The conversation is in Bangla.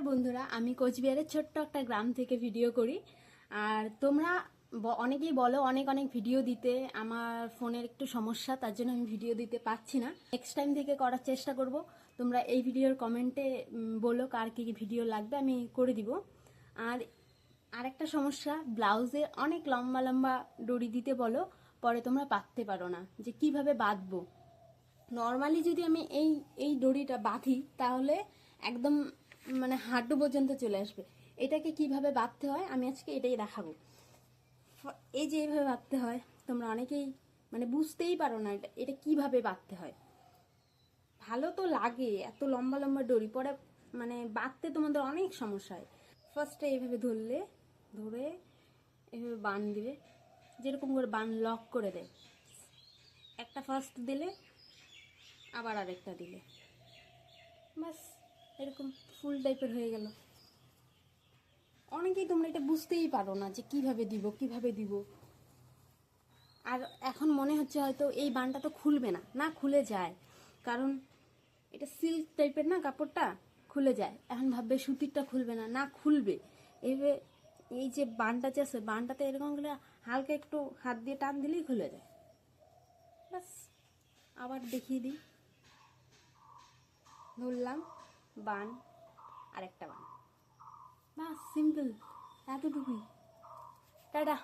বন্ধুরা, আমি কোচবিহারের ছোট্ট একটা গ্রাম থেকে ভিডিও করি। আর তোমরা অনেকেই বলো অনেক অনেক ভিডিও দিতে, আমার ফোনের একটু সমস্যা, তার জন্য আমি ভিডিও দিতে পারছি না। নেক্সট টাইম থেকে করার চেষ্টা করব। তোমরা এই ভিডিওর কমেন্টে বলো কার কী কী ভিডিও লাগবে, আমি করে দিব। আর আরেকটা সমস্যা, ব্লাউজে অনেক লম্বা লম্বা দড়ি দিতে বলো, পরে তোমরা পাততে পারো না যে কিভাবে বাঁধবো। নর্মালি যদি আমি এই এই দড়িটা বাঁধি তাহলে একদম মানে হাঁটু পর্যন্ত চলে আসবে। এটাকে কিভাবে বাঁধতে হয় আমি আজকে এটাই দেখাবো। এই যে এইভাবে বাঁধতে হয়, তোমরা অনেকেই মানে বুঝতেই পারো না এটা এটা কিভাবে বাঁধতে হয়। ভালো তো লাগে, এত লম্বা লম্বা দড়ি, পরে মানে বাঁধতে তোমাদের অনেক সমস্যা হয়। ফার্স্টে এইভাবে ধরে এইভাবে বান দিবে, যেরকম করে বান লক করে দেয়। একটা ফার্স্ট দিলে আবার আরেকটা দিলে, বাস এরকম ফুল টাইপের হয়ে গেল। অনেকেই তোমরা এটা বুঝতেই পারো না যে কিভাবে দিব। আর এখন মনে হচ্ছে হয়তো এই বানটা তো খুলবে না, না খুলে যায়, কারণ এটা সিল্ক টাইপের না, কাপড়টা খুলে যায়। এখন ভাববে সুতিরটা খুলবে না, না খুলবে। এইভাবে এই যে বানটা যে আছে, বানটাতে এরকম করে হালকা একটু হাত দিয়ে টান দিলেই খুলে যায়। বাস আবার দেখিয়ে দিই, ধরলাম বান, আরেকটা বান, বাস সিম্পল, এতটুকুই। টাটা।